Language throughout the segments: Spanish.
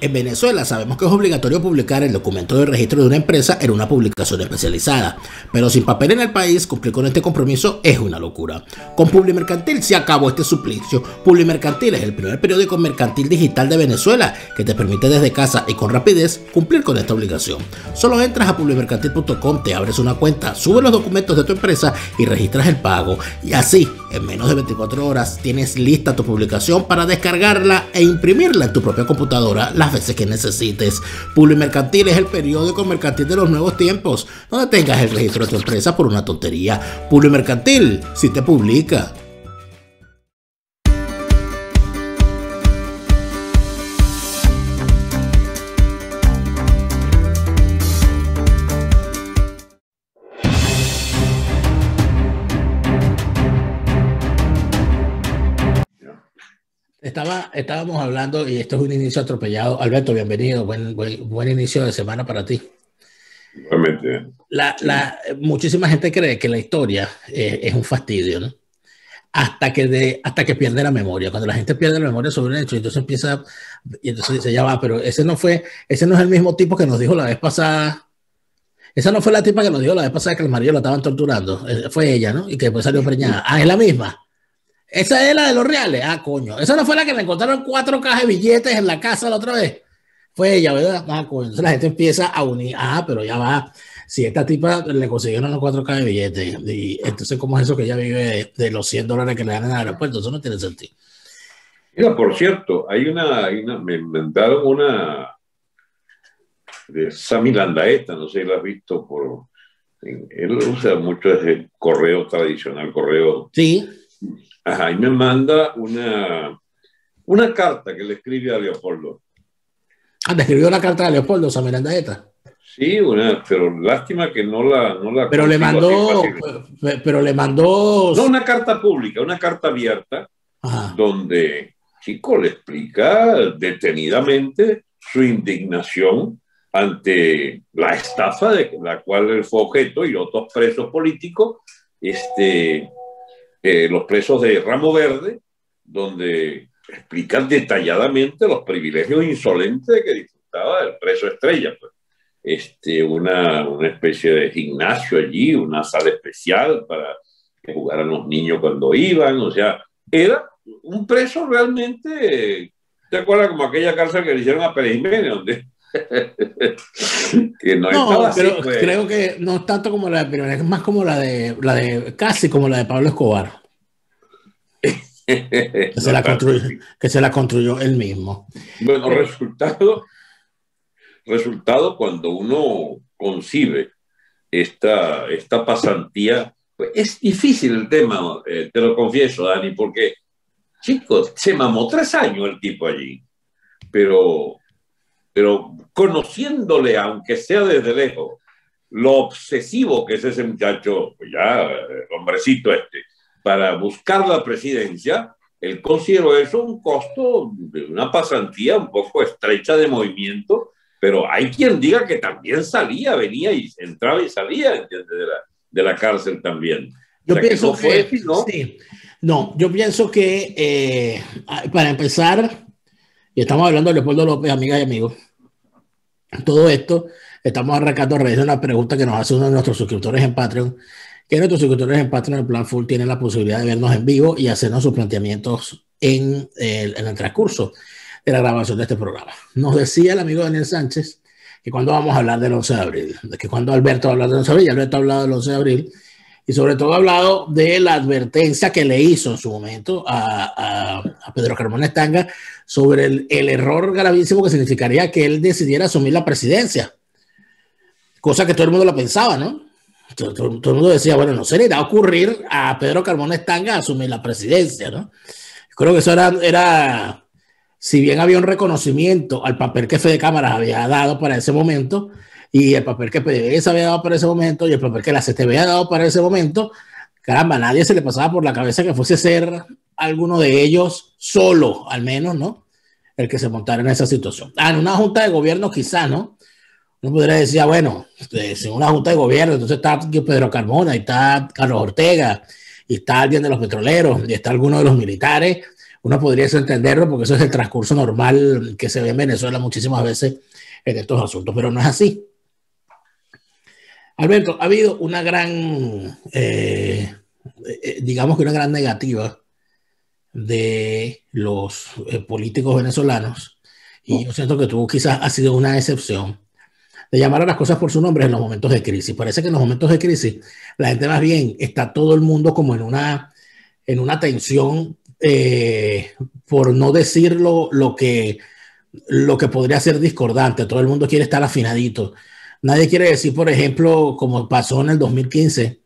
En Venezuela sabemos que es obligatorio publicar el documento de registro de una empresa en una publicación especializada, pero sin papel en el país, cumplir con este compromiso es una locura. Con Publimercantil se acabó este suplicio. Publimercantil es el primer periódico mercantil digital de Venezuela que te permite desde casa y con rapidez cumplir con esta obligación. Solo entras a publimercantil.com, te abres una cuenta, subes los documentos de tu empresa y registras el pago. Y así, en menos de 24 horas, tienes lista tu publicación para descargarla e imprimirla en tu propia computadora las veces que necesites. Publimercantil es el periódico mercantil de los nuevos tiempos. No detengas el registro de tu empresa por una tontería. Publimercantil, si te publica. Estábamos hablando, y esto es un inicio atropellado. Alberto, bienvenido. Buen inicio de semana para ti. Realmente. Muchísima gente cree que la historia es un fastidio, ¿no? Hasta que pierde la memoria. Cuando la gente pierde la memoria sobre un hecho, entonces dice, ya va, pero ese no es el mismo tipo que nos dijo la vez pasada. Esa no fue la tipa que nos dijo la vez pasada que el marido la estaban torturando. Fue ella, ¿no? Y que después salió preñada. Ah, es la misma. Esa es la de los reales. Ah, coño. Esa no fue la que le encontraron 4 cajas de billetes en la casa la otra vez. Fue ella, ¿verdad? Ah, coño. Entonces la gente empieza a unir. Ah, pero ya va. Si esta tipa le consiguieron los 4 cajas de billetes. Y entonces, ¿cómo es eso que ella vive de los $100 que le dan en el aeropuerto? Eso no tiene sentido. Mira, por cierto, me inventaron una de Sami Landaeta, no sé si la has visto. Él usa mucho el correo tradicional, correo. Sí. Ajá, y me manda una carta que le escribe a Leopoldo. Ah, ¿te escribió una carta a Leopoldo, Sami Landaeta? Sí, pero lástima que no la pero le mandó. No, una carta pública, una carta abierta. Ajá. Donde Chico le explica detenidamente su indignación ante la estafa de la cual él fue objeto y otros presos políticos, los presos de Ramo Verde, donde explican detalladamente los privilegios insolentes que disfrutaba el preso estrella. Pues. Una especie de gimnasio allí, una sala especial para que jugaran los niños cuando iban, o sea, era un preso realmente, ¿te acuerdas como aquella cárcel que le hicieron a Pérez Jiménez, donde que no estaba así, pero pues. Creo que no es tanto como la de Pérez, es más como casi como la de Pablo Escobar. que se la construyó él mismo. Bueno, resultado cuando uno concibe esta pasantía, pues es difícil el tema, te lo confieso, Dani, porque, chicos, se mamó 3 años el tipo allí, pero conociéndole, aunque sea desde lejos, lo obsesivo que es ese muchacho, pues ya, el hombrecito para buscar la presidencia, él consideró eso un costo de una pasantía un poco estrecha de movimiento, pero hay quien diga que también venía y entraba y salía, ¿entiendes? De la cárcel también. Yo pienso yo pienso que para empezar, y estamos hablando de Leopoldo López, amigas y amigos, todo esto, estamos arrancando a raíz de una pregunta que nos hace uno de nuestros suscriptores en Patreon, que nuestros suscriptores en Patreon, en Plan Full, tienen la posibilidad de vernos en vivo y hacernos sus planteamientos en el transcurso de la grabación de este programa. Nos decía el amigo Daniel Sánchez que cuando vamos a hablar del 11 de abril, que cuando Alberto va a hablar del 11 de abril, Alberto ha hablado del 11 de abril, y sobre todo ha hablado de la advertencia que le hizo en su momento a Pedro Carmona Estanga sobre el error gravísimo que significaría que él decidiera asumir la presidencia. Cosa que todo el mundo la pensaba, ¿no? Todo el mundo decía, bueno, no se le irá a ocurrir a Pedro Carmona Estanga asumir la presidencia, ¿no? Creo que eso era, si bien había un reconocimiento al papel que Fede Cámaras había dado para ese momento, y el papel que PDVSA había dado para ese momento, y el papel que la CTV había dado para ese momento, caramba, a nadie se le pasaba por la cabeza que fuese ser alguno de ellos solo, al menos, ¿no? El que se montara en esa situación. En una junta de gobierno quizá, ¿no? Uno podría decir, bueno, en una junta de gobierno, entonces está Pedro Carmona, y está Carlos Ortega, y está alguien de los petroleros, y está alguno de los militares. uno podría entenderlo porque eso es el transcurso normal que se ve en Venezuela muchísimas veces en estos asuntos, pero no es así. Alberto, ha habido una gran, digamos que una gran negativa de los políticos venezolanos, y yo siento que tú quizás has sido una excepción, de llamar a las cosas por su nombre en los momentos de crisis. Parece que en los momentos de crisis la gente más bien está todo el mundo como en una tensión por no decir lo que podría ser discordante. Todo el mundo quiere estar afinadito. Nadie quiere decir, por ejemplo, como pasó en el 2015,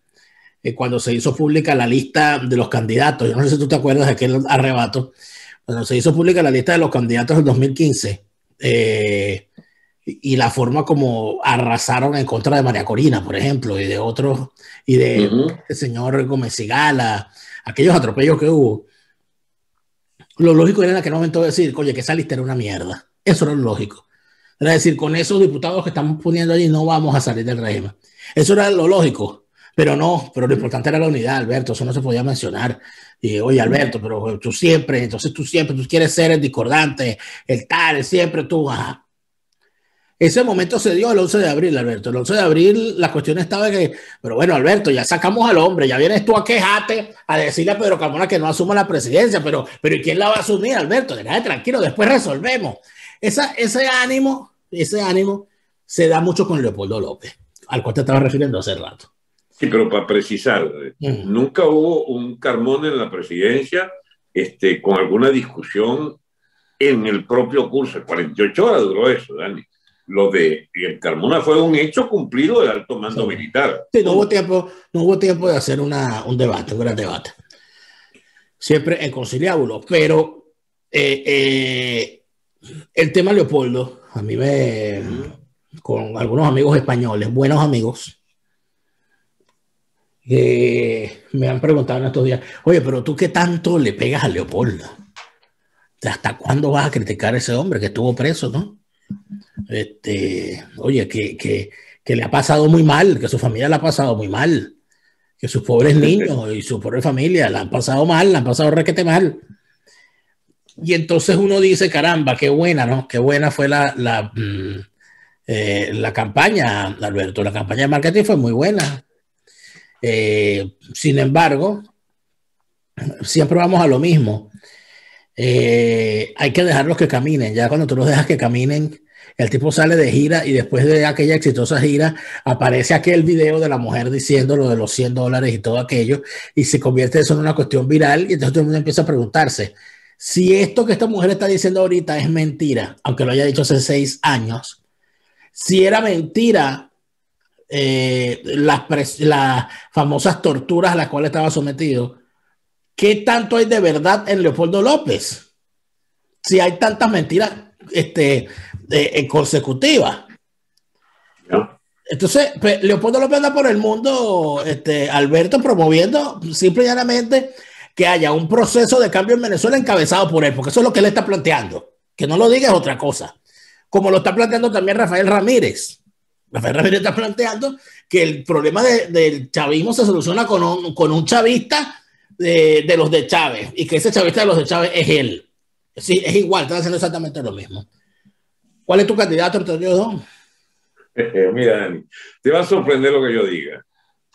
cuando se hizo pública la lista de los candidatos. Yo no sé si tú te acuerdas de aquel arrebato. Cuando se hizo pública la lista de los candidatos del 2015, y la forma como arrasaron en contra de María Corina, por ejemplo, y de otros, y de el señor Gómez Sigala, aquellos atropellos que hubo. Lo lógico era en aquel momento decir, oye, que esa lista era una mierda. Eso era lo lógico. Era decir, con esos diputados que estamos poniendo allí no vamos a salir del régimen. Eso era lo lógico. Pero no, pero lo importante era la unidad, Alberto, eso no se podía mencionar. Y oye, Alberto, pero tú siempre quieres ser el discordante, el tal, siempre tú. Ajá. Ese momento se dio el 11 de abril, Alberto. El 11 de abril la cuestión estaba que, pero bueno, Alberto, ya sacamos al hombre, ya vienes tú a quejarte, a decirle a Pedro Carmona que no asuma la presidencia, pero ¿y quién la va a asumir, Alberto? Déjate tranquilo, después resolvemos. Ese ánimo se da mucho con Leopoldo López, al cual te estaba refiriendo hace rato. Sí, pero para precisar, nunca hubo un Carmona en la presidencia con alguna discusión en el propio curso. 48 horas duró eso, Dani. Lo de el Carmona fue un hecho cumplido del alto mando militar. Sí, no hubo tiempo de hacer un debate, un gran debate. Siempre en conciliábulo, pero el tema Leopoldo, a mí con algunos amigos españoles, buenos amigos, me han preguntado en estos días, oye, pero tú qué tanto le pegas a Leopoldo, ¿hasta cuándo vas a criticar a ese hombre que estuvo preso, no? Oye, que le ha pasado muy mal, que su familia le ha pasado muy mal, que sus pobres niños y su pobre familia la han pasado mal, la han pasado requete mal. Y entonces uno dice, caramba, qué buena, ¿no? Qué buena fue la campaña, Alberto, la campaña de marketing fue muy buena. Sin embargo, siempre vamos a lo mismo. Hay que dejarlos que caminen. Ya cuando tú los dejas que caminen, el tipo sale de gira y después de aquella exitosa gira aparece aquel video de la mujer diciendo lo de los $100 y todo aquello, y se convierte eso en una cuestión viral, y entonces todo el mundo empieza a preguntarse si esto que esta mujer está diciendo ahorita es mentira, aunque lo haya dicho hace 6 años. Si era mentira las famosas torturas a las cuales estaba sometido, ¿qué tanto hay de verdad en Leopoldo López? Si hay tantas mentiras consecutivas. ¿No? Entonces, Leopoldo López anda por el mundo, Alberto, promoviendo simple y llanamente que haya un proceso de cambio en Venezuela encabezado por él, porque eso es lo que él está planteando. Que no lo diga es otra cosa. Como lo está planteando también Rafael Ramírez. Rafael Ramírez está planteando que el problema del chavismo se soluciona con un chavista de los de Chávez, y que ese chavista de los de Chávez es él. Sí, es igual, están haciendo exactamente lo mismo. ¿Cuál es tu candidato entre ellos dos? Mira, Dani, te va a sorprender lo que yo diga.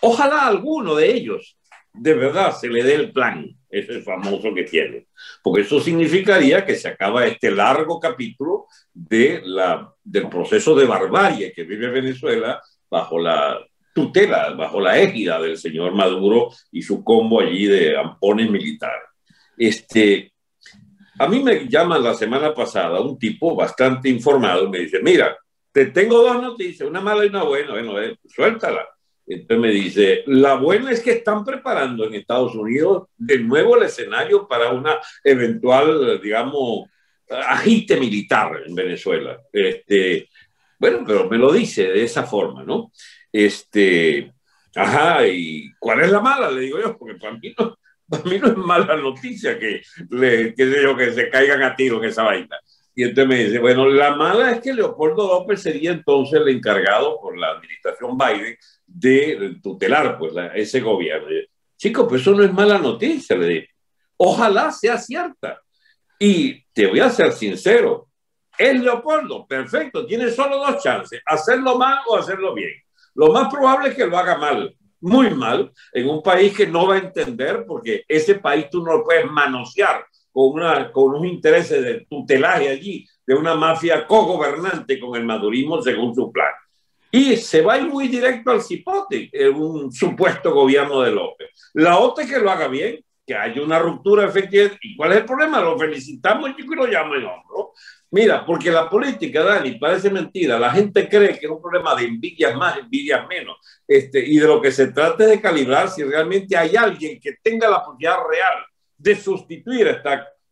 Ojalá alguno de ellos de verdad se le dé el plan, ese famoso que tiene, porque eso significaría que se acaba este largo capítulo del proceso de barbarie que vive Venezuela bajo la tutela, bajo la égida del señor Maduro y su combo allí de ampones militares. A mí me llama la semana pasada un tipo bastante informado, me dice, mira, te tengo 2 noticias, una mala y una buena, bueno, suéltala. Entonces me dice, la buena es que están preparando en Estados Unidos de nuevo el escenario para una eventual, digamos, agite militar en Venezuela. Bueno, pero me lo dice de esa forma, ¿no? Ajá, ¿y cuál es la mala? Le digo yo, porque para mí no es mala noticia que se caigan a tiro en esa vaina. Y entonces me dice, bueno, la mala es que Leopoldo López sería entonces el encargado por la administración Biden de tutelar pues ese gobierno. Chico, pues eso no es mala noticia, le digo. Ojalá sea cierta. Y te voy a ser sincero, es Leopoldo, perfecto, tiene solo dos chances, hacerlo mal o hacerlo bien. Lo más probable es que lo haga mal, muy mal, en un país que no va a entender, porque ese país tú no lo puedes manosear con unos intereses de tutelaje allí, de una mafia cogobernante con el madurismo según su plan. Y se va a ir muy directo al cipote, en un supuesto gobierno de López. La otra es que lo haga bien, que haya una ruptura efectiva. ¿Y cuál es el problema? Lo felicitamos y lo llamo en hombro. Mira, porque la política, Dani, parece mentira. La gente cree que es un problema de envidias más, envidias menos. Y de lo que se trata es de calibrar si realmente hay alguien que tenga la posibilidad real de sustituir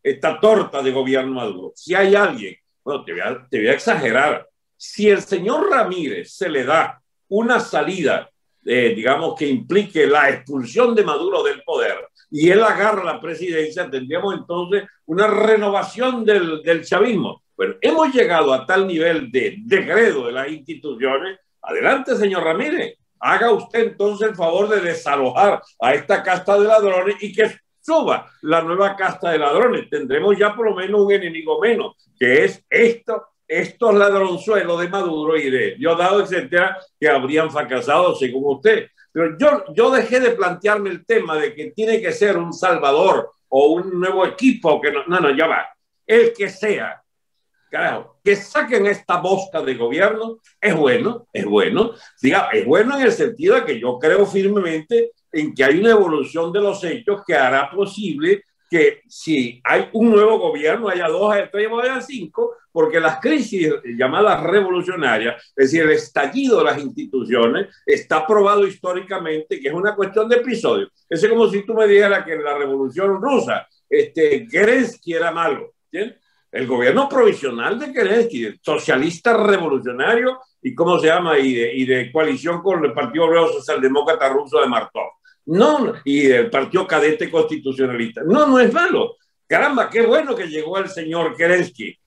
esta torta de gobierno Maduro. Si hay alguien, bueno, te voy a exagerar. Si el señor Ramírez se le da una salida, digamos, que implique la expulsión de Maduro del poder y él agarra la presidencia, tendríamos entonces una renovación del chavismo. Bueno, hemos llegado a tal nivel de degredo de las instituciones. Adelante, señor Ramírez, haga usted entonces el favor de desalojar a esta casta de ladrones y que suba la nueva casta de ladrones. Tendremos ya por lo menos un enemigo menos, que es estos ladronzuelos de Maduro y de Diosdado, etcétera, que habrían fracasado según usted. Pero yo dejé de plantearme el tema de que tiene que ser un Salvador o un nuevo equipo, que no, ya va. El que sea, carajo, que saquen esta mosca de gobierno, es bueno. Diga, es bueno en el sentido de que yo creo firmemente en que hay una evolución de los hechos que hará posible que si hay un nuevo gobierno, haya 2, haya 3, haya 5, porque las crisis llamadas revolucionarias, es decir, el estallido de las instituciones, está probado históricamente que es una cuestión de episodio. Es como si tú me dijeras que en la Revolución Rusa, Kerensky era malo, ¿entiendes? El gobierno provisional de Kerensky, socialista revolucionario, y cómo se llama, y de coalición con el Partido Obrero Socialdemócrata Ruso de Martov. No, y el Partido Cadete Constitucionalista. No es malo. Caramba, qué bueno que llegó el señor Kerensky.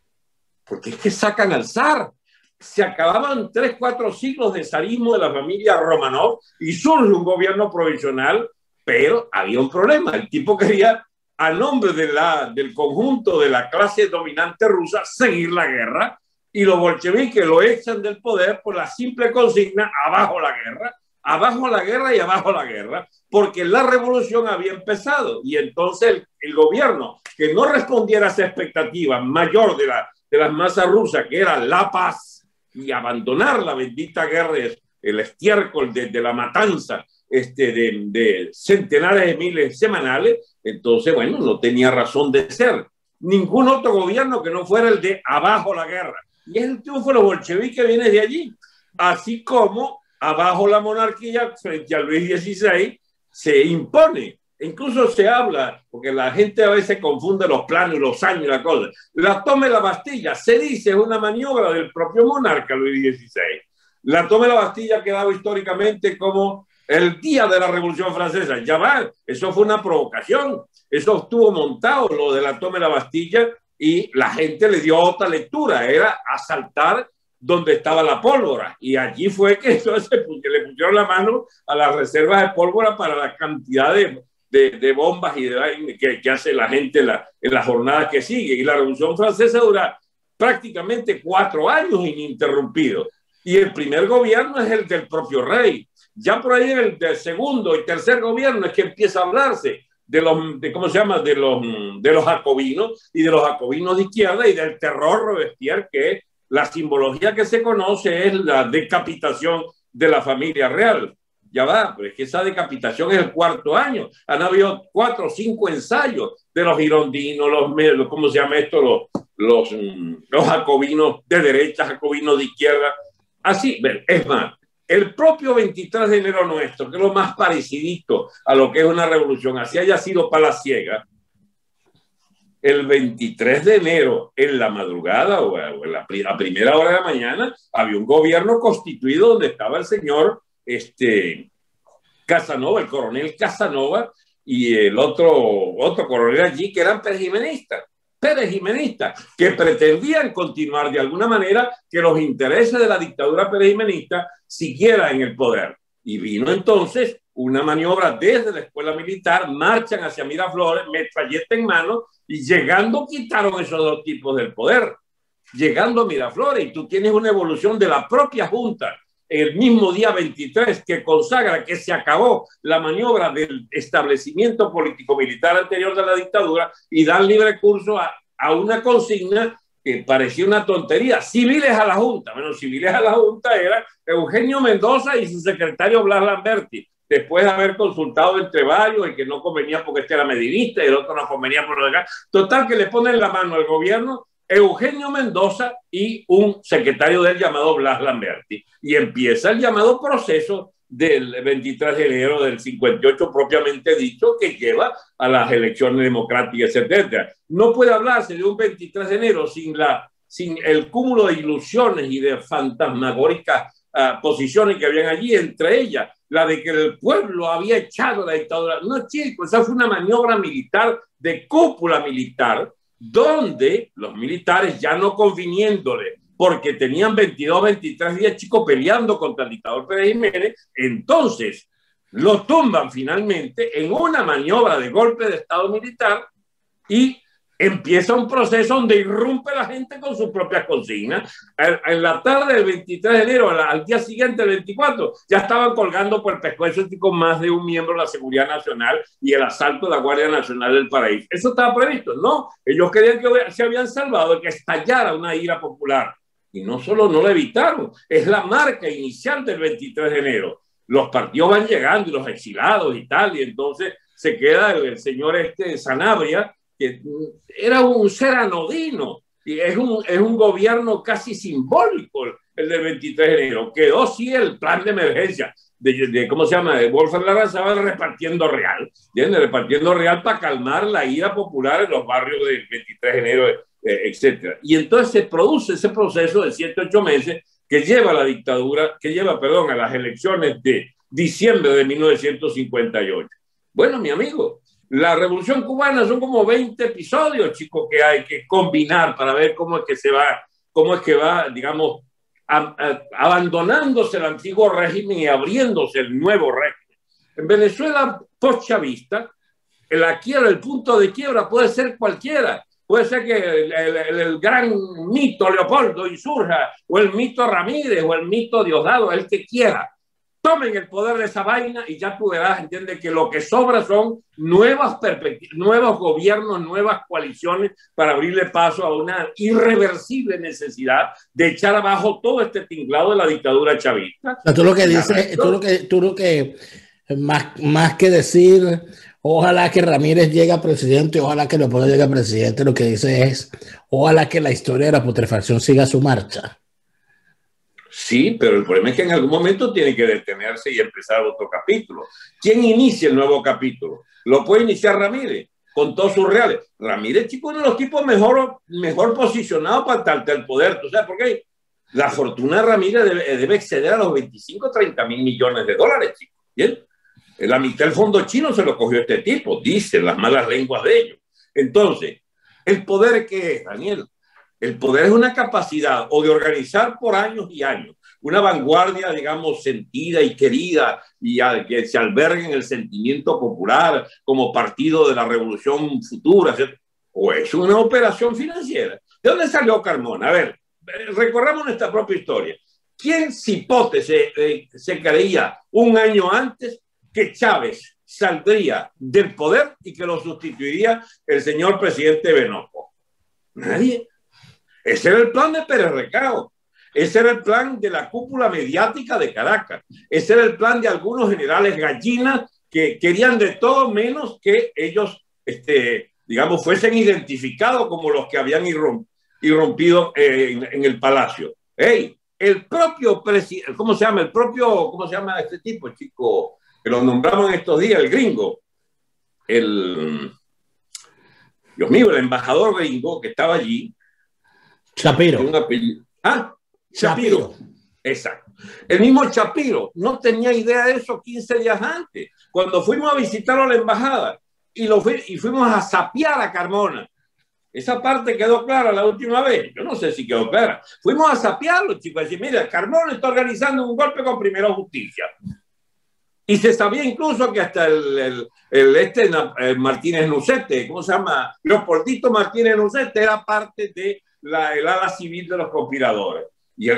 Porque es que sacan al zar. Se acababan 3, 4 siglos de zarismo de la familia Romanov y surge un gobierno provisional, pero había un problema. El tipo quería, a nombre del conjunto de la clase dominante rusa, seguir la guerra, y los bolcheviques lo echan del poder por la simple consigna: abajo la guerra. Abajo la guerra y abajo la guerra, porque la revolución había empezado, y entonces el gobierno que no respondiera a esa expectativa mayor de las masas rusas, que era la paz y abandonar la bendita guerra, el estiércol de la matanza de centenares de miles semanales, entonces, bueno, no tenía razón de ser ningún otro gobierno que no fuera el de abajo la guerra. Y es el triunfo de los bolcheviques que viene de allí, así como abajo la monarquía frente a Luis XVI se impone. Incluso se habla, porque la gente a veces confunde los planos y los años y la cosa. La toma de la Bastilla, se dice, es una maniobra del propio monarca Luis XVI. La toma de la Bastilla ha quedado históricamente como el día de la Revolución Francesa. Ya va, eso fue una provocación. Eso estuvo montado, lo de la toma de la Bastilla, y la gente le dio otra lectura. Era asaltar donde estaba la pólvora, y allí fue que entonces le pusieron la mano a las reservas de pólvora para la cantidad de bombas y que hace la gente en las jornadas que sigue. Y la Revolución Francesa dura prácticamente 4 años ininterrumpidos, y el primer gobierno es el del propio rey. Ya por ahí en el segundo y tercer gobierno es que empieza a hablarse ¿cómo se llama? De los jacobinos, y de los jacobinos de izquierda, y del terror Robespierre, que es la simbología que se conoce, es la decapitación de la familia real. Ya va, pero es que esa decapitación es el 4º año. Han habido 4 o 5 ensayos de los girondinos, ¿cómo se llama esto? Los jacobinos de derecha, jacobinos de izquierda. Así, es más, el propio 23 de enero nuestro, que es lo más parecidito a lo que es una revolución, así haya sido palaciega, el 23 de enero, en la madrugada o a primera hora de la mañana, había un gobierno constituido donde estaba el señor Casanova, el coronel Casanova, y el otro coronel allí, que eran perejimenistas, que pretendían continuar de alguna manera que los intereses de la dictadura perejimenista siguieran en el poder. Y vino entonces una maniobra desde la escuela militar, marchan hacia Miraflores, metralleta en mano, y llegando quitaron esos dos tipos del poder. Llegando a Miraflores, y tú tienes una evolución de la propia Junta el mismo día 23 que consagra que se acabó la maniobra del establecimiento político-militar anterior de la dictadura y dan libre curso a una consigna que parecía una tontería, civiles a la Junta. Bueno, civiles a la Junta era Eugenio Mendoza y su secretario Blas Lamberti, después de haber consultado entre varios, el que no convenía porque este era medinista y el otro no convenía por lo de acá. Total, que le ponen la mano al gobierno Eugenio Mendoza y un secretario del llamado Blas Lamberti. Y empieza el llamado proceso del 23 de enero del 58 propiamente dicho, que lleva a las elecciones democráticas, etc. No puede hablarse de un 23 de enero sin el cúmulo de ilusiones y de fantasmagóricas posiciones que habían allí, entre ellas la de que el pueblo había echado la dictadura. No, chicos, esa fue una maniobra militar de cúpula militar, donde los militares, ya no conviniéndole, porque tenían 22, 23 días, chicos, peleando contra el dictador Pérez Jiménez, entonces lo tumban finalmente en una maniobra de golpe de Estado militar y empieza un proceso donde irrumpe la gente con sus propias consignas. En la tarde del 23 de enero, al día siguiente, el 24, ya estaban colgando por el pescuezo con más de un miembro de la Seguridad Nacional y el asalto de la Guardia Nacional del Paraíso. ¿Eso estaba previsto? No, ellos querían que se habían salvado de que estallara una ira popular. Y no solo no lo evitaron, es la marca inicial del 23 de enero. Los partidos van llegando y los exilados y tal, y entonces se queda el señor Sanabria, que era un ser anodino, y es un gobierno casi simbólico el del 23 de enero. Quedó sí el plan de emergencia de ¿cómo se llama? De Wolfgang Larrazábal repartiendo real, ¿entiendes? Repartiendo real para calmar la ira popular en los barrios del 23 de enero, etcétera. Y entonces se produce ese proceso de 7-8 meses que lleva a la dictadura, a las elecciones de diciembre de 1958. Bueno, mi amigo, la Revolución Cubana son como 20 episodios, chicos, que hay que combinar para ver cómo es que va, digamos, abandonándose el antiguo régimen y abriéndose el nuevo régimen. En Venezuela post-chavista, el punto de quiebra puede ser cualquiera. Puede ser que el gran mito Leopoldo insurja, o el mito Ramírez, o el mito Diosdado, el que quiera. Tomen el poder de esa vaina y ya tú verás, entiende que lo que sobra son nuevas perspectivas, nuevos gobiernos, nuevas coaliciones para abrirle paso a una irreversible necesidad de echar abajo todo este tinglado de la dictadura chavista. Tú lo que dices, tú lo que más que decir, ojalá que Ramírez llegue a presidente, ojalá que Leopoldo llegue a presidente, lo que dice es, ojalá que la historia de la putrefacción siga su marcha. Sí, pero el problema es que en algún momento tiene que detenerse y empezar otro capítulo. ¿Quién inicia el nuevo capítulo? Lo puede iniciar Ramírez, con todos sus reales. Ramírez, chico, uno de los tipos mejor posicionados para estar el poder. ¿Tú sabes por qué? La fortuna de Ramírez debe exceder a los 25, 30 mil millones de dólares, chico. ¿Bien? La mitad del fondo chino se lo cogió este tipo, dicen las malas lenguas de ellos. Entonces, ¿el poder qué es, Daniel? El poder es una capacidad o de organizar por años y años una vanguardia, digamos, sentida y querida y que se albergue en el sentimiento popular como partido de la revolución futura, ¿cierto? O es una operación financiera. ¿De dónde salió Carmona? A ver, recorramos nuestra propia historia. ¿Quién cipote se creía un año antes que Chávez saldría del poder y que lo sustituiría el señor presidente Benoco? Nadie. Ese era el plan de Pérez Recao, ese era el plan de la cúpula mediática de Caracas, ese era el plan de algunos generales gallinas que querían de todo menos que ellos, digamos, fuesen identificados como los que habían irrumpido en el palacio. Hey, el propio presidente, ¿cómo se llama este tipo, chico? Que lo nombramos en estos días, el gringo, Dios mío, el embajador gringo que estaba allí, Shapiro. Shapiro. Exacto. El mismo Shapiro no tenía idea de eso 15 días antes. Cuando fuimos a visitarlo a la embajada y fuimos a sapear a Carmona. Esa parte quedó clara la última vez. Yo no sé si quedó clara. Fuimos a sapearlo, chicos. A decir, mira, Carmona está organizando un golpe con Primera Justicia. Y se sabía incluso que hasta el Martínez Nucete, ¿cómo se llama? Leopoldito Martínez Nucete era parte de el ala civil de los conspiradores. Y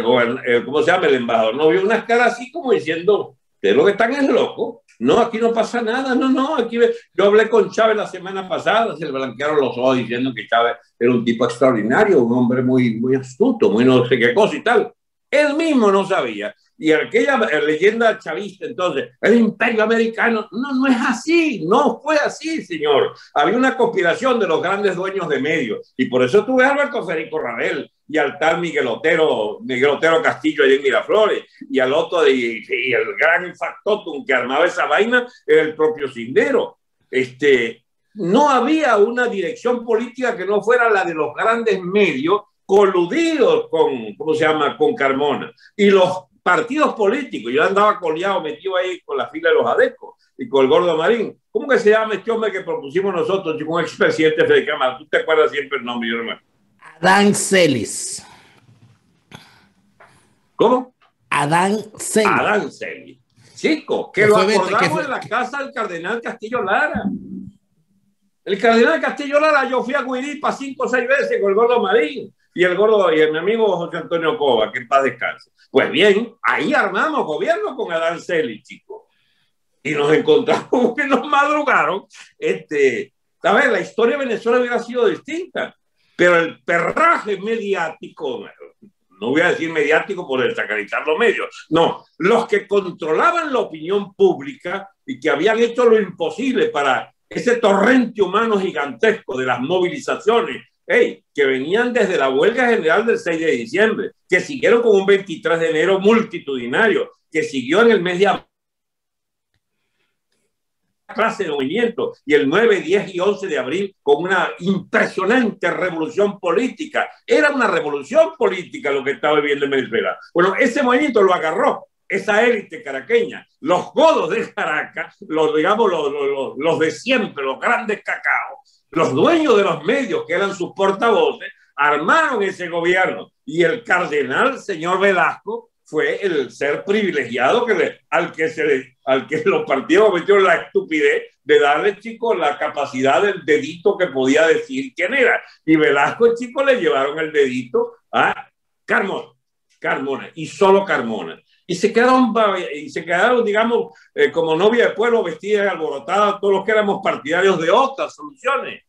¿cómo se llama? El embajador no vio unas caras así como diciendo, ustedes lo que están es loco. No, aquí no pasa nada, no, aquí yo hablé con Chávez la semana pasada, se le blanquearon los ojos diciendo que Chávez era un tipo extraordinario, un hombre muy, muy astuto, muy no sé qué cosa y tal. Él mismo no sabía. Y aquella leyenda chavista, entonces, el imperio americano, no es así, no fue así, señor. Había una conspiración de los grandes dueños de medios, y por eso tuve a Alberto Federico Rabel, y al tal Miguel Otero Castillo allá en Miraflores, y al otro, y el gran factotum que armaba esa vaina era el propio Sindero. No había una dirección política que no fuera la de los grandes medios coludidos ¿cómo se llama?, con Carmona. Y los partidos políticos, yo andaba coleado, metido ahí con la fila de los adecos y con el Gordo Marín. ¿Cómo que se llama este hombre que propusimos nosotros, un expresidente Fede Cámara? Tú te acuerdas siempre el nombre, yo hermano. Adán Celis. ¿Cómo? Adán Celis. Adán Celis. Chico, que lo acordamos en la casa del cardenal Castillo Lara. El cardenal Castillo Lara, yo fui a Guiripa 5 o 6 veces con el Gordo Marín y mi amigo José Antonio Cova, que en paz descanse. Pues bien, ahí armamos gobierno con Adán Celis, chicos. Y nos encontramos que nos madrugaron. A ver, la historia de Venezuela hubiera sido distinta, pero el perraje mediático, no voy a decir mediático por desacreditar los medios, no, los que controlaban la opinión pública y que habían hecho lo imposible para ese torrente humano gigantesco de las movilizaciones, que venían desde la huelga general del 6 de diciembre, que siguieron con un 23 de enero multitudinario, que siguió en el mes de abril clase de movimiento, y el 9, 10 y 11 de abril con una impresionante revolución política. Era una revolución política lo que estaba viviendo en Venezuela. Bueno, ese movimiento lo agarró esa élite caraqueña, los godos de Caracas, los de siempre, los grandes cacaos, los dueños de los medios que eran sus portavoces, armaron ese gobierno, y el cardenal señor Velasco fue el ser privilegiado al que los partidos metieron la estupidez de darle, chicos, la capacidad del dedito que podía decir quién era. Y Velasco, chicos, le llevaron el dedito a Carmona, y solo Carmona. Y se quedaron, digamos, como novia de pueblo, vestidas y alborotadas, todos los que éramos partidarios de otras soluciones,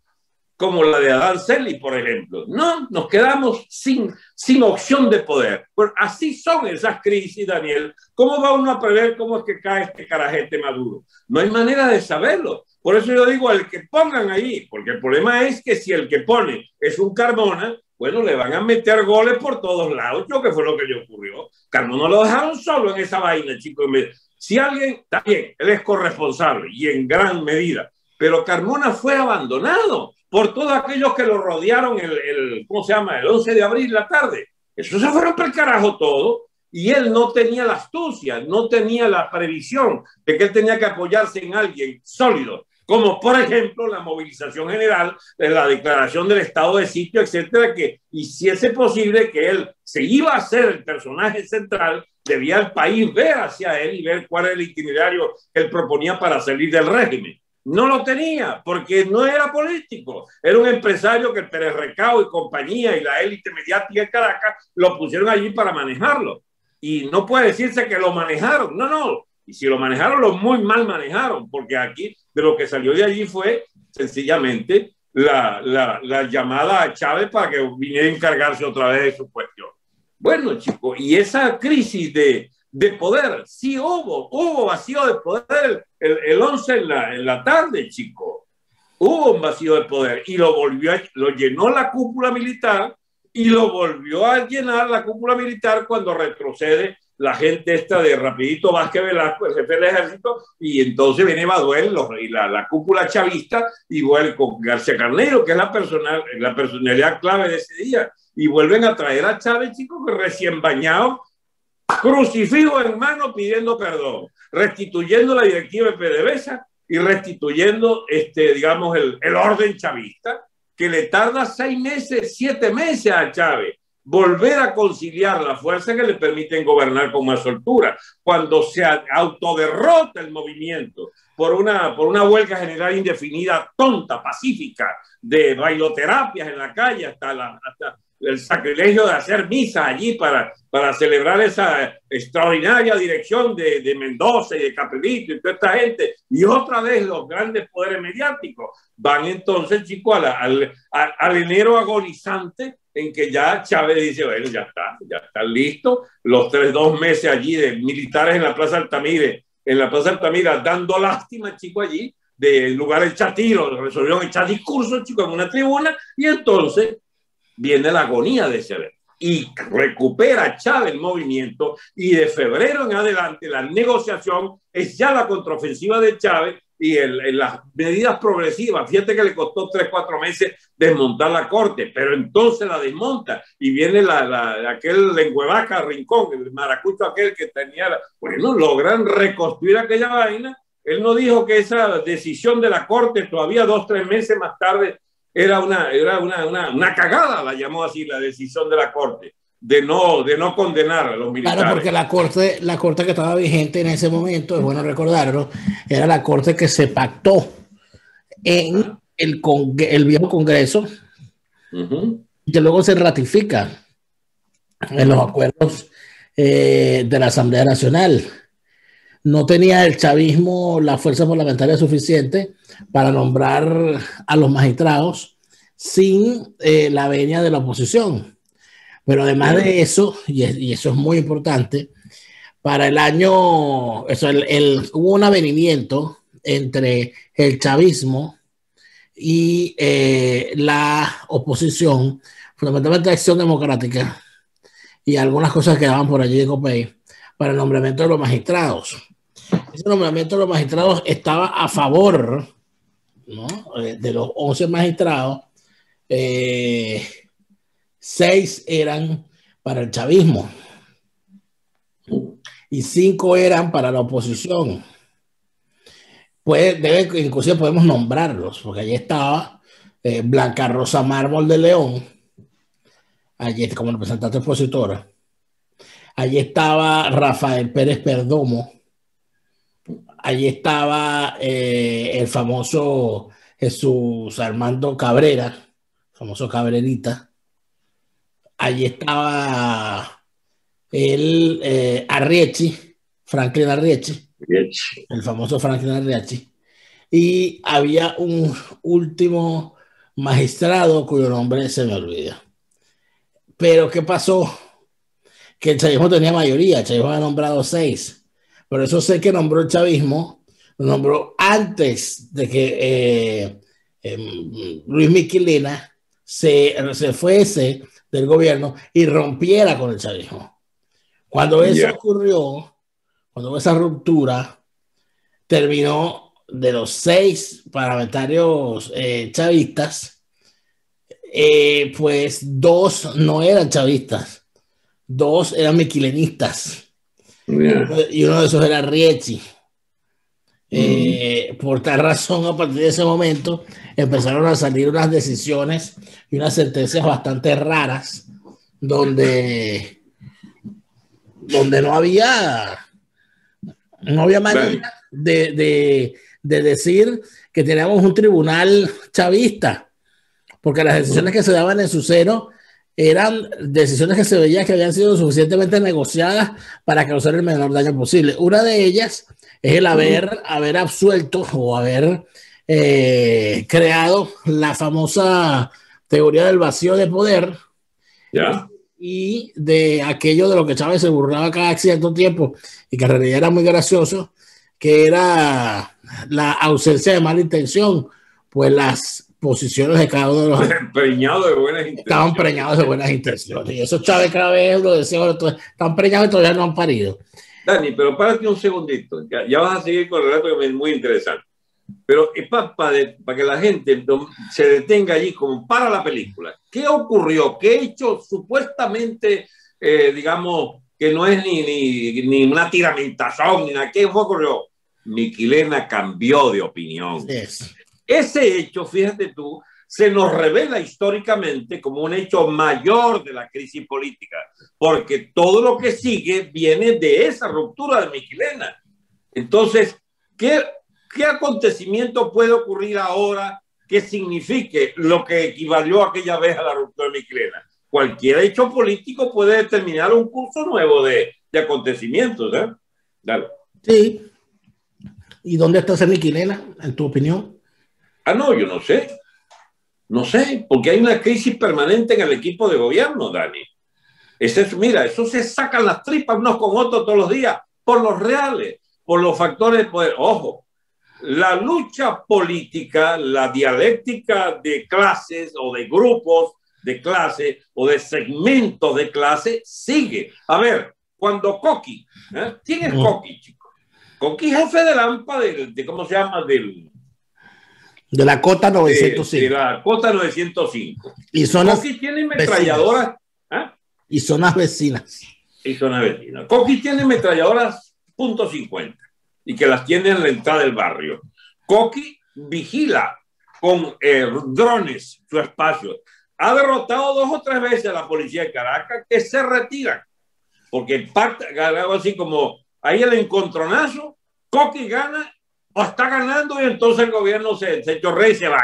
como la de Adán Celis, por ejemplo. No, nos quedamos sin opción de poder. Bueno, así son esas crisis, Daniel. ¿Cómo va uno a prever cómo es que cae este carajete Maduro? No hay manera de saberlo. Por eso yo digo, el que pongan ahí, porque el problema es que si el que pone es un Carmona, bueno, le van a meter goles por todos lados. Yo, que fue lo que le ocurrió. Carmona lo dejaron solo en esa vaina, chicos. Si alguien, está bien, él es corresponsable y en gran medida, pero Carmona fue abandonado por todos aquellos que lo rodearon ¿cómo se llama? El 11 de abril, la tarde. Eso se fueron por el carajo todo, y él no tenía la astucia, no tenía la previsión de que él tenía que apoyarse en alguien sólido, como por ejemplo la movilización general, la declaración del estado de sitio, etcétera, que hiciese posible que él se iba a ser el personaje central, debía el país ver hacia él y ver cuál era el itinerario que él proponía para salir del régimen. No lo tenía, porque no era político. Era un empresario que el Pérez Recao y compañía y la élite mediática de Caracas lo pusieron allí para manejarlo. Y no puede decirse que lo manejaron. No. Y si lo manejaron, lo muy mal manejaron, porque aquí de lo que salió de allí fue sencillamente la llamada a Chávez para que viniera a encargarse otra vez de su cuestión. Bueno, chicos, y esa crisis de poder, sí hubo vacío de poder el 11 en la tarde, chico. Hubo un vacío de poder y lo llenó la cúpula militar, y lo volvió a llenar la cúpula militar cuando retrocede la gente esta de Rapidito Vázquez Velasco, el jefe del ejército, y entonces viene Baduel y la cúpula chavista, y vuelve con García Carneiro, que es la personalidad clave de ese día, y vuelven a traer a Chávez, chicos, recién bañado, crucifijo en mano, pidiendo perdón, restituyendo la directiva de PDVSA y restituyendo, digamos, el orden chavista, que le tarda 6 meses, 7 meses a Chávez. volver a conciliar las fuerzas que le permiten gobernar con más soltura. Cuando se autoderrota el movimiento por una huelga general indefinida, tonta, pacífica, de bailoterapias en la calle, hasta el sacrilegio de hacer misa allí para celebrar esa extraordinaria dirección de Mendoza y de Capelito y toda esta gente, y otra vez los grandes poderes mediáticos van entonces, chicos, al enero agonizante, en que ya Chávez dice, bueno, ya está listo, los 2 meses allí de militares en la Plaza Altamira, dando lástima, chico, allí, de lugar echar tiro, resolvieron echar discursos, chico, en una tribuna, y entonces viene la agonía de ese evento. Y recupera Chávez el movimiento, y de febrero en adelante la negociación es ya la contraofensiva de Chávez y las medidas progresivas. Fíjate que le costó 3-4 meses desmontar la corte, pero entonces la desmonta y viene aquel lenguevaca Rincón, el maracucho aquel que tenía, bueno, logran reconstruir aquella vaina. Él no dijo que esa decisión de la corte todavía 2-3 meses más tarde era una cagada, la llamó así, la decisión de la corte de no condenar a los militares. Claro, porque la corte que estaba vigente en ese momento, es bueno recordarlo, era la corte que se pactó en el viejo Congreso, y que luego se ratifica en los acuerdos de la Asamblea Nacional. No tenía el chavismo la fuerza parlamentaria suficiente para nombrar a los magistrados sin la venia de la oposición. Pero además de eso, y eso es muy importante, para el año, hubo un avenimiento entre el chavismo y la oposición, fundamentalmente Acción Democrática, y algunas cosas que daban por allí de Copey, para el nombramiento de los magistrados. Ese nombramiento de los magistrados estaba a favor, ¿no?, de los 11 magistrados. 6 eran para el chavismo y 5 eran para la oposición. Pues inclusive podemos nombrarlos, porque allí estaba Blanca Rosa Mármol de León, allí como representante opositora. Allí estaba Rafael Pérez Perdomo. Allí estaba el famoso Jesús Armando Cabrera, famoso Cabrerita. Allí estaba Franklin Arrietty, el famoso Franklin Arrietty. Y había un último magistrado cuyo nombre se me olvida. Pero ¿qué pasó? Que el chavismo tenía mayoría, el chavismo había nombrado 6. Pero eso sé que nombró el chavismo, lo nombró antes de que Luis Miquelena se fuese del gobierno y rompiera con el chavismo. Cuando eso ocurrió, cuando hubo esa ruptura, terminó de los 6 parlamentarios chavistas, pues 2 no eran chavistas, 2 eran miquilenistas. Y uno de esos era Riechi. Por tal razón, a partir de ese momento empezaron a salir unas decisiones y unas sentencias bastante raras donde no había manera de decir que teníamos un tribunal chavista, porque las decisiones que se daban en su seno eran decisiones que se veía que habían sido suficientemente negociadas para causar el menor daño posible. Una de ellas es el haber absuelto o haber creado la famosa teoría del vacío de poder, y de aquello de lo que Chávez se burlaba cada cierto tiempo y que en realidad era muy gracioso, que era la ausencia de mala intención, pues las posiciones de cada uno de los preñados de buenas intenciones. Estaban preñados de buenas intenciones, y eso Chávez cada vez lo decía, están preñados y todavía no han parido. Dani, pero párate un segundito, ya vas a seguir con el relato que es muy interesante, pero es para que la gente se detenga allí como para la película. ¿Qué ocurrió? ¿Qué hecho supuestamente, digamos, que no es ni una tiramentación, ni nada? ¿Qué ocurrió? Miquelena cambió de opinión. Yes. Ese hecho, fíjate tú, se nos revela históricamente como un hecho mayor de la crisis política, porque todo lo que sigue viene de esa ruptura de Miquelena. Entonces, ¿qué acontecimiento puede ocurrir ahora que signifique lo que equivalió aquella vez a la ruptura de Miquelena? Cualquier hecho político puede determinar un curso nuevo de acontecimientos, ¿eh? Dale. Sí. ¿Y dónde está esa Miquelena, en tu opinión? No, yo no sé. No sé, porque hay una crisis permanente en el equipo de gobierno, Dani. Mira, eso se sacan las tripas unos con otros todos los días, por los reales, por los factores de poder. Ojo, la lucha política, la dialéctica de clases o de grupos de clase o de segmentos de clase sigue. A ver, cuando Coqui, ¿quién es Coqui, chicos? Coqui, jefe de AMPA ¿cómo se llama? De la Cota 905. De la Cota 905. Y zonas Coqui tiene metralladoras. Y zonas vecinas. Y zonas vecinas. Coqui tiene metralladoras .50 y que las tiene en la entrada del barrio. Coqui vigila con drones su espacio. Ha derrotado 2 o 3 veces a la policía de Caracas, que se retiran. Porque algo así como ahí el encontronazo, Coqui gana o está ganando y entonces el gobierno se chorrea y se va.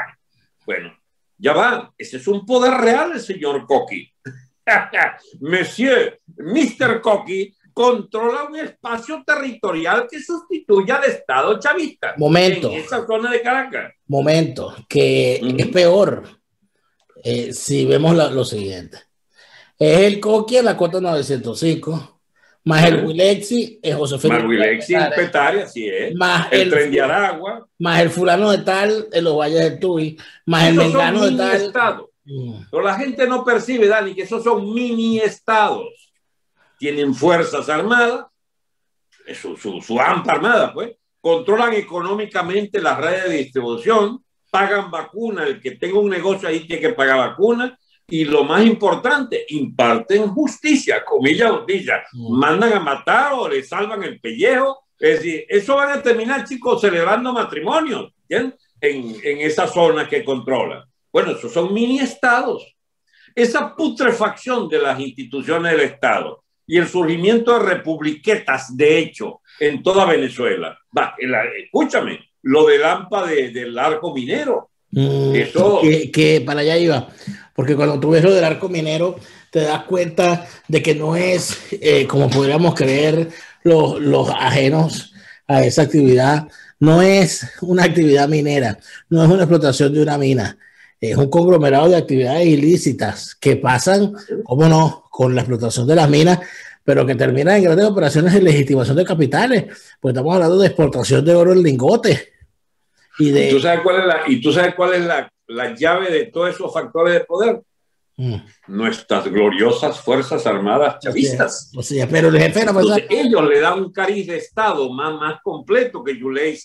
Bueno, ya va. Ese es un poder real, el señor Coqui. Mr. Coqui controla un espacio territorial que sustituye al Estado chavista. Momento. En esa zona de Caracas. Momento, que es peor. Si vemos lo siguiente, es el Coqui en la Cota 905, más el Wilexi, José Félix. Más Wilexi en Petare, así es. Más el tren de Aragua. Más el fulano de tal en los valles del Tuy, más el mengano de tal. Estados. Pero la gente no percibe, Dani, que esos son mini estados. Tienen fuerzas armadas, su AMPA armada, pues, controlan económicamente las redes de distribución, pagan vacunas, el que tenga un negocio ahí tiene que pagar vacunas, y lo más importante, imparten justicia, comillas justicia, mandan a matar o le salvan el pellejo. Es decir, eso van a terminar, chicos, celebrando matrimonios, ¿bien? En esa zona que controlan. Bueno, esos son mini estados. Esa putrefacción de las instituciones del Estado y el surgimiento de republiquetas, de hecho, en toda Venezuela. Escúchame, lo del AMPA del arco minero. Eso... que para allá iba, porque cuando tú ves lo del arco minero, te das cuenta de que no es como podríamos creer los ajenos a esa actividad. No es una actividad minera, no es una explotación de una mina. Es un conglomerado de actividades ilícitas que pasan, cómo no, con la explotación de las minas, pero que terminan en grandes operaciones de legitimación de capitales, pues estamos hablando de exportación de oro en lingotes. ¿Y tú sabes cuál es la llave de todos esos factores de poder? Nuestras gloriosas Fuerzas Armadas chavistas. O sea, pero el jefe Entonces, ellos le dan un cariz de Estado más completo que Yulei,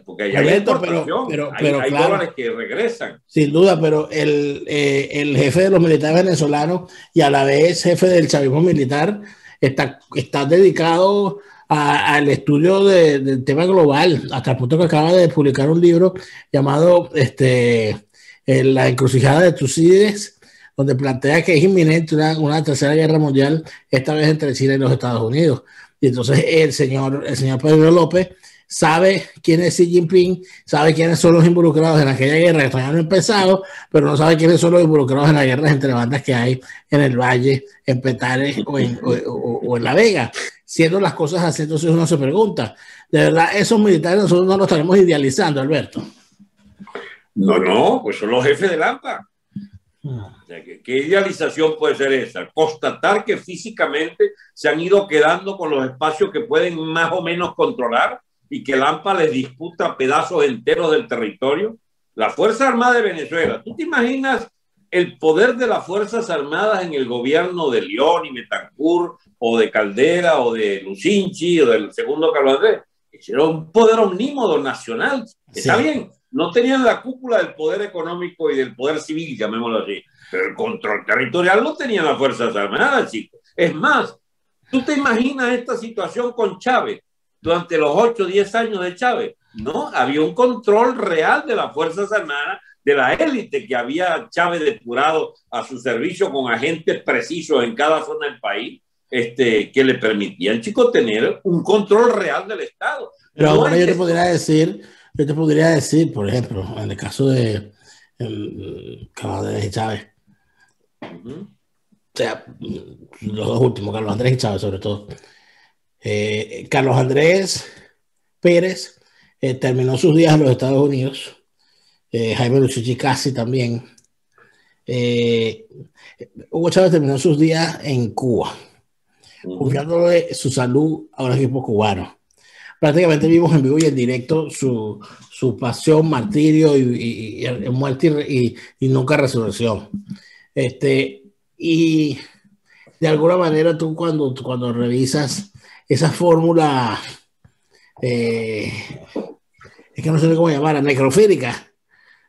porque hay exportación, hay claro, dólares que regresan. Sin duda, pero el jefe de los militares venezolanos y a la vez jefe del chavismo militar está dedicado al estudio del tema global, hasta el punto que acaba de publicar un libro llamado La encrucijada de Tucídides, donde plantea que es inminente una tercera guerra mundial, esta vez entre China y los Estados Unidos. Y entonces el señor Pedro López sabe quién es Xi Jinping, sabe quiénes son los involucrados en aquella guerra que todavía no ha empezado, pero no sabe quiénes son los involucrados en las guerras entre bandas que hay en el Valle, en Petare o en La Vega. Siendo las cosas así, entonces uno se pregunta, ¿de verdad esos militares nosotros no los estaremos idealizando, Alberto? No, pues son los jefes del AMPA. O sea, ¿qué idealización puede ser esa? Constatar que físicamente se han ido quedando con los espacios que pueden más o menos controlar y que el AMPA les disputa pedazos enteros del territorio. La Fuerza Armada de Venezuela, ¿tú te imaginas el poder de las Fuerzas Armadas en el gobierno de León y Betancur, o de Caldera, o de Lucinchi, o del segundo Carlos Andrés? Era un poder omnímodo nacional. Está bien, no tenían la cúpula del poder económico y del poder civil, llamémoslo así, pero el control territorial lo tenían las Fuerzas Armadas, chicos. Es más, ¿tú te imaginas esta situación con Chávez? Durante los 8 o 10 años de Chávez, ¿no? Había un control real de las Fuerzas Armadas de la élite que había Chávez depurado a su servicio con agentes precisos en cada zona del país, que le permitían, chico, tener un control real del Estado. Pero no ahora yo te podría decir, por ejemplo, en el caso de Carlos Andrés y Chávez, o sea, los dos últimos, Carlos Andrés y Chávez sobre todo. Carlos Andrés Pérez terminó sus días en los Estados Unidos. Jaime Luchichi casi también. Hugo Chávez terminó sus días en Cuba, confiándole su salud a un equipo cubano. Prácticamente vimos en vivo y en directo su pasión, martirio y muerte y nunca resurrección. Y de alguna manera tú cuando revisas esa fórmula, es que no sé cómo llamarla, necrofílica,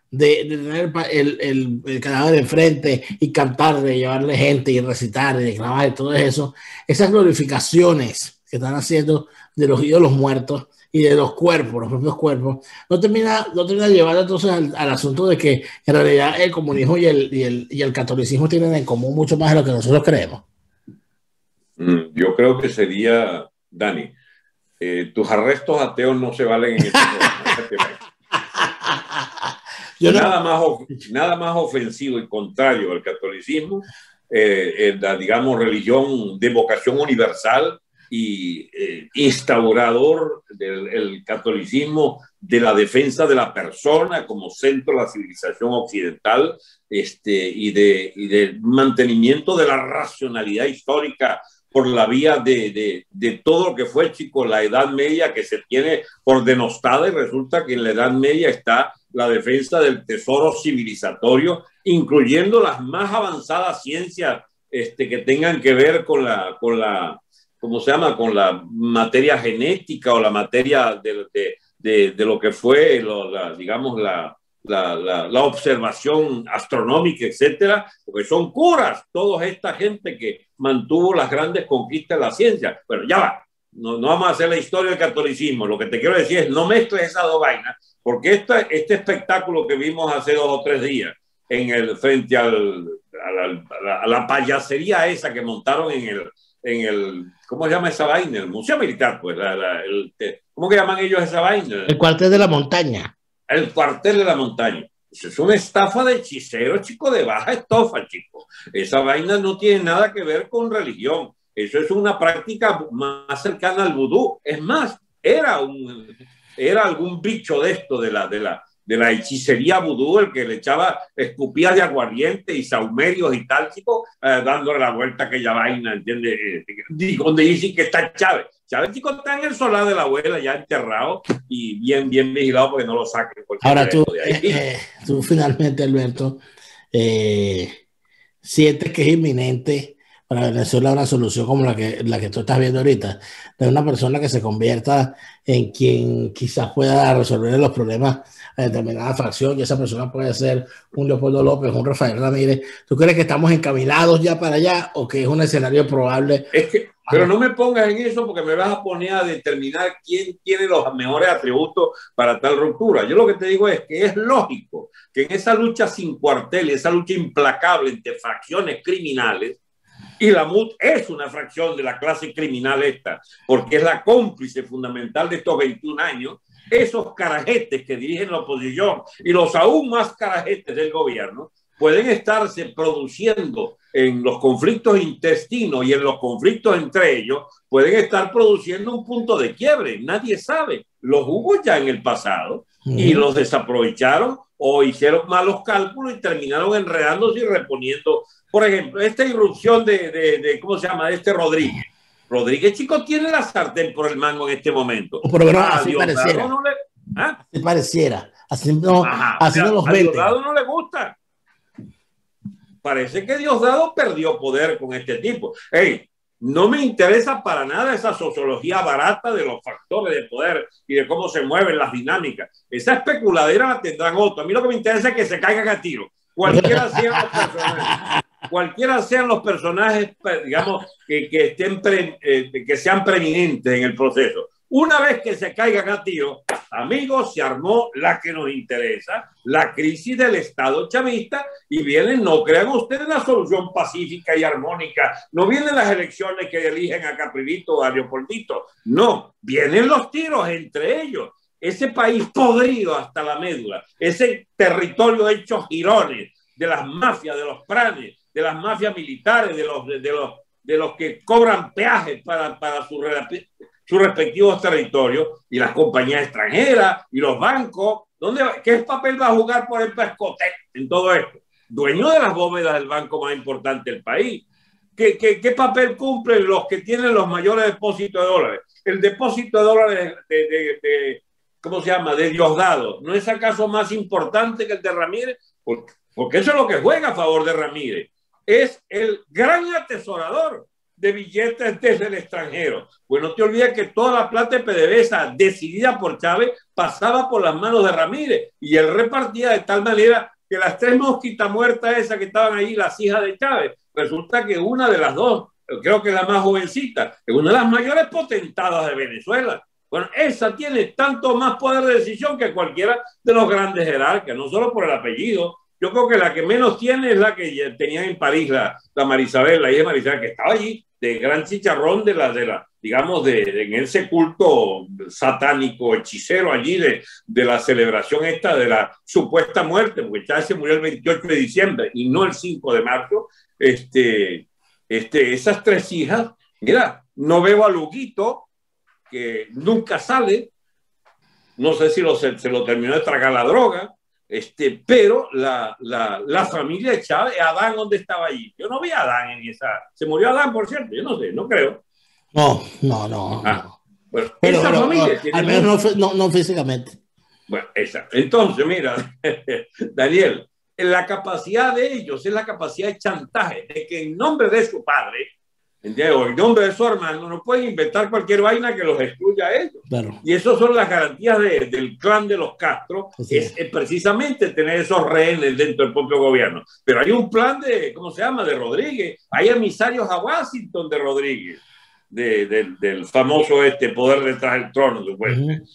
de tener el cadáver enfrente y cantar, de llevarle gente y recitar y declamar y todo eso, esas glorificaciones que están haciendo de los ídolos muertos y de los cuerpos, los propios cuerpos, no termina llevando entonces al asunto de que en realidad el comunismo y el catolicismo tienen en común mucho más de lo que nosotros creemos. Yo creo que sería, Dani, tus arrestos ateos no se valen en este programa. Nada más ofensivo y contrario al catolicismo, digamos, religión de vocación universal y instaurador del catolicismo, de la defensa de la persona como centro de la civilización occidental, y de mantenimiento de la racionalidad histórica por la vía de todo lo que fue, chicos, la Edad Media, que se tiene por denostada, y resulta que en la Edad Media está la defensa del tesoro civilizatorio, incluyendo las más avanzadas ciencias que tengan que ver con la ¿cómo se llama? Con la materia genética o la materia de lo que fue, digamos, la observación astronómica, etcétera, porque son curas, toda esta gente que mantuvo las grandes conquistas de la ciencia. Bueno, ya va, no vamos a hacer la historia del catolicismo, lo que te quiero decir es no mezcles esas dos vainas, porque este espectáculo que vimos hace 2 o 3 días frente a la payasería esa que montaron en el ¿cómo se llama esa vaina? El Museo Militar, pues, ¿cómo que llaman ellos esa vaina? El cuartel de la montaña. El cuartel de la montaña. Eso es una estafa de hechiceros, chico, de baja estofa, chico. Esa vaina no tiene nada que ver con religión. Eso es una práctica más cercana al vudú. Es más, era algún bicho de esto, de la hechicería vudú, el que le echaba escupidas de aguardiente y saumerios y tal, chico, dándole la vuelta a aquella vaina, ¿entiendes? Donde dicen que está Chávez. Chávez, chico, está en el solar de la abuela, ya enterrado y bien vigilado porque no lo saquen. Ahora tú finalmente, Alberto, sientes que es inminente para Venezuela una solución como la que tú estás viendo ahorita, de una persona que se convierta en quien quizás pueda resolver los problemas a determinada fracción, y esa persona puede ser un Leopoldo López, un Rafael Ramírez. ¿Tú crees que estamos encaminados ya para allá o que es un escenario probable? Pero no me pongas en eso porque me vas a poner a determinar quién tiene los mejores atributos para tal ruptura. Yo lo que te digo es que es lógico que en esa lucha sin cuartel, esa lucha implacable entre fracciones criminales, y la MUD es una fracción de la clase criminal esta, porque es la cómplice fundamental de estos 21 años, esos carajetes que dirigen la oposición y los aún más carajetes del gobierno pueden estarse produciendo en los conflictos intestinos y en los conflictos entre ellos, pueden estar produciendo un punto de quiebre. Nadie sabe. Los hubo ya en el pasado y los desaprovecharon o hicieron malos cálculos y terminaron enredándose y reponiendo. Por ejemplo, esta irrupción de ¿cómo se llama? Rodríguez. Rodríguez, chico, tiene la sartén por el mango en este momento. Pero bueno, así pareciera. Así pareciera. Así no los vende. A Diosdado no le gusta. Parece que Diosdado perdió poder con este tipo. No me interesa para nada esa sociología barata de los factores de poder y de cómo se mueven las dinámicas. Esa especuladera la tendrán otros. A mí lo que me interesa es que se caigan a tiro. Cualquiera sean los personajes, digamos, que sean preeminentes en el proceso. Una vez que se caigan a tiro, amigos, se armó la que nos interesa, la crisis del Estado chavista, y vienen, no crean ustedes, la solución pacífica y armónica. No vienen las elecciones que eligen a Caprilito o a Leopoldito. No, vienen los tiros entre ellos. Ese país podrido hasta la médula, ese territorio hecho jirones de las mafias, de los pranes, de las mafias militares, de los que cobran peajes para sus respectivos territorios, y las compañías extranjeras y los bancos. ¿Qué papel va a jugar, por ejemplo, Escotec en todo esto? Dueño de las bóvedas del banco más importante del país. ¿Qué papel cumplen los que tienen los mayores depósitos de dólares? El depósito de dólares ¿cómo se llama? De Diosdado. ¿No es acaso más importante que el de Ramírez? Porque eso es lo que juega a favor de Ramírez. Es el gran atesorador de billetes desde el extranjero. Pues no te olvides que toda la plata de PDVSA decidida por Chávez pasaba por las manos de Ramírez, y él repartía de tal manera que las 3 mosquitas muertas esas que estaban ahí, las hijas de Chávez, resulta que una de las dos, creo que la más jovencita, es una de las mayores potentadas de Venezuela. Bueno, esa tiene tanto más poder de decisión que cualquiera de los grandes jerarcas, no solo por el apellido. Yo creo que la que menos tiene es la que tenía en París, la Marisabel, la hija de Marisabel, que estaba allí, de gran chicharrón digamos, en ese culto satánico, hechicero allí, de la celebración esta de la supuesta muerte, porque Chávez se murió el 28 de diciembre y no el 5 de marzo. Esas 3 hijas, mira, no veo a Luguito, que nunca sale, no sé si se lo terminó de tragar la droga, pero la familia de Chávez, Adán, ¿dónde estaba allí? Yo no vi a Adán en esa. ¿Se murió Adán, por cierto? Yo no sé, no creo. No. Bueno, pero familia al menos no físicamente. Bueno, exacto. Entonces, mira, Daniel, la capacidad de ellos es la capacidad de chantaje, de que en nombre de su padre, o en nombre de su hermano, no pueden inventar cualquier vaina que los excluya a ellos. Claro. Y esas son las garantías del clan de los Castro, es precisamente tener esos rehenes dentro del propio gobierno. Pero hay un plan ¿cómo se llama?, de Rodríguez. Hay emisarios a Washington de Rodríguez, del famoso poder detrás del trono, supuestamente.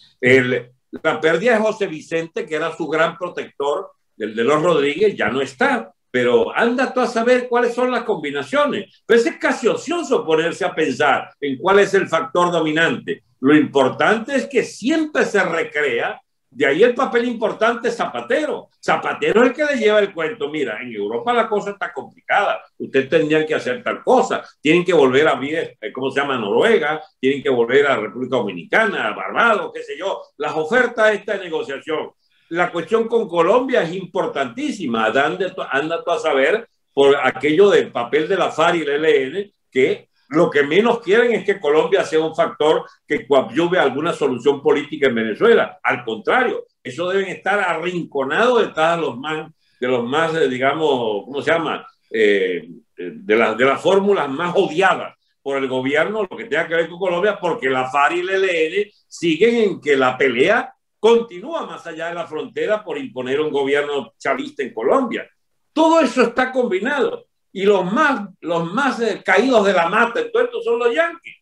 La pérdida de José Vicente, que era su gran protector, el de los Rodríguez, ya no está. Pero anda tú a saber cuáles son las combinaciones. Pues es casi ocioso ponerse a pensar en cuál es el factor dominante. Lo importante es que siempre se recrea. De ahí el papel importante es Zapatero. Zapatero es el que le lleva el cuento. Mira, en Europa la cosa está complicada. Ustedes tendrían que hacer tal cosa. Tienen que volver a abrir, ¿cómo se llama?, Noruega. Tienen que volver a República Dominicana, a Barbados, qué sé yo. Las ofertas de esta negociación. La cuestión con Colombia es importantísima. Anda tú a saber, por aquello del papel de la FARC y el ELN, que lo que menos quieren es que Colombia sea un factor que coadyuve a alguna solución política en Venezuela. Al contrario, eso deben estar arrinconados detrás de los más, digamos, ¿cómo se llama?, de las fórmulas más odiadas por el gobierno, lo que tenga que ver con Colombia, porque la FARC y el ELN siguen en que la pelea continúa más allá de la frontera por imponer un gobierno chavista en Colombia. Todo eso está combinado. Y los más caídos de la mata en todo esto son los yanquis.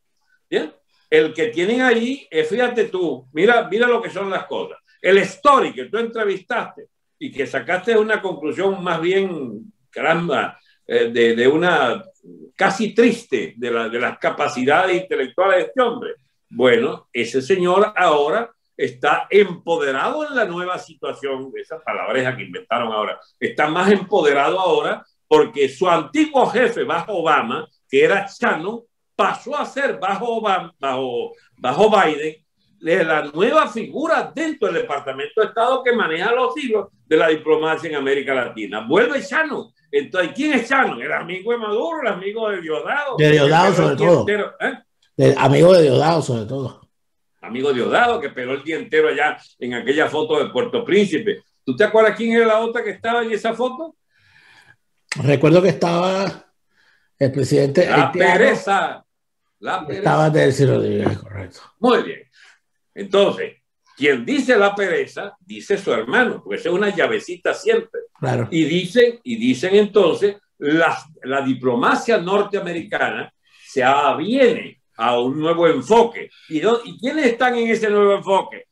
¿Bien? El que tienen allí, fíjate tú, mira lo que son las cosas. El Story que tú entrevistaste y que sacaste una conclusión más bien, caramba, de una casi triste de las capacidades intelectuales de este hombre. Bueno, ese señor ahora está empoderado en la nueva situación, esa palabreja que inventaron ahora, está más empoderado ahora porque su antiguo jefe bajo Obama, que era Chano, pasó a ser bajo Biden, la nueva figura dentro del Departamento de Estado que maneja los hilos de la diplomacia en América Latina. Vuelve Chano. Entonces, ¿quién es Chano? El amigo de Maduro, el amigo de Diosdado. De Diosdado sobre todo. Amigo de Diosdado sobre todo. Amigo de Diosdado, que peló el día entero allá en aquella foto de Puerto Príncipe. ¿Tú te acuerdas quién era la otra que estaba en esa foto? Recuerdo que estaba el presidente. La Pereza. Estaba Delcy Rodríguez, correcto. Muy bien. Entonces, quien dice la Pereza, dice su hermano, porque esa es una llavecita siempre. Claro. Y dicen entonces, la diplomacia norteamericana se aviene a un nuevo enfoque. ¿Y quiénes están en ese nuevo enfoque?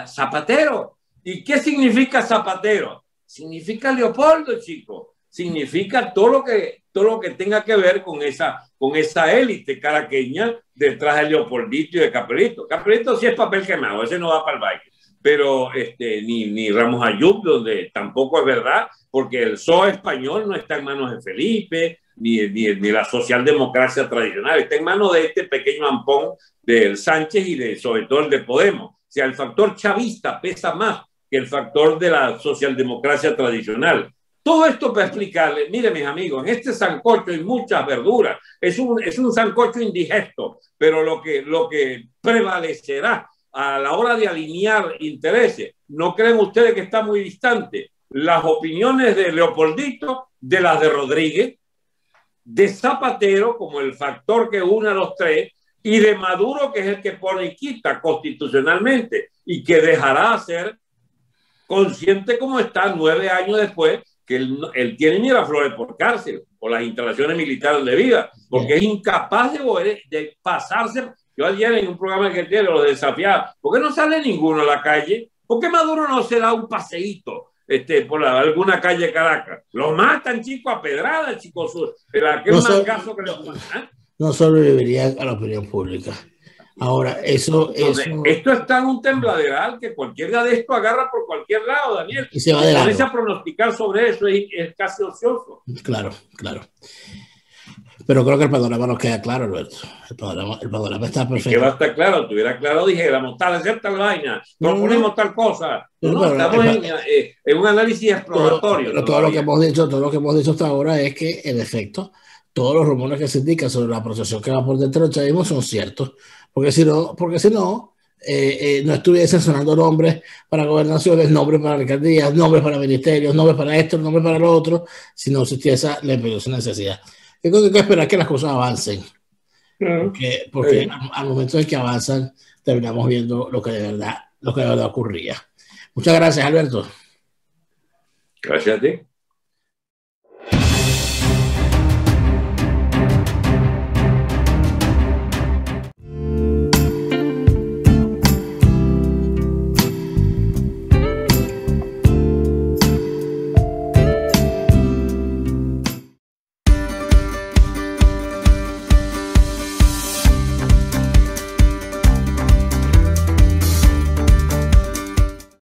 Zapatero. ¿Y qué significa Zapatero? Significa Leopoldo, chico. Significa todo lo que tenga que ver con esa élite caraqueña detrás de Leopoldito y de Capelito. Capelito sí es papel quemado, ese no va para el baile. Pero ni Ramos Ayub, donde tampoco es verdad, porque el PSOE español no está en manos de Felipe, ni la socialdemocracia tradicional, está en manos de este pequeño ampón del Sánchez y sobre todo el de Podemos. O sea, el factor chavista pesa más que el factor de la socialdemocracia tradicional. Todo esto para explicarle, mire mis amigos, en este sancocho hay muchas verduras, es un sancocho indigesto, pero lo que prevalecerá a la hora de alinear intereses, ¿no creen ustedes que está muy distante? Las opiniones de Leopoldito de las de Rodríguez, de Zapatero como el factor que une a los tres, y de Maduro, que es el que pone y quita constitucionalmente y que dejará ser consciente como está 9 años después que él tiene Miraflores por cárcel o las instalaciones militares de vida, porque es incapaz de pasarse. Yo ayer en un programa que tiene los desafiaba, ¿por qué no sale ninguno a la calle? ¿Por qué Maduro no se da un paseíto por alguna calle de Caracas? Lo matan, chico, a pedrada, chico. No sobreviviría a la opinión pública. Ahora, esto está en un tembladeral que cualquiera de esto agarra por cualquier lado, Daniel. Y se va de lado. A pronosticar sobre eso es casi ocioso. Claro. Pero creo que el panorama nos queda claro, Alberto. El panorama está perfecto. Que va a estar claro, tuviera claro, dijéramos, hacer tal vaina, proponemos tal cosa. Estamos en un análisis exploratorio. Todo lo que hemos dicho hasta ahora es que, en efecto, todos los rumores que se indican sobre la procesión que va por dentro del chavismo son ciertos. Porque si no, no estuviesen sonando nombres para gobernaciones, nombres para alcaldías, nombres para ministerios, nombres para esto, nombres para lo otro, si no existiese la imperiosa necesidad. Yo creo que hay que esperar que las cosas avancen, porque al momento de que avanzan terminamos viendo lo que de verdad ocurría. Muchas gracias, Alberto. Gracias a ti.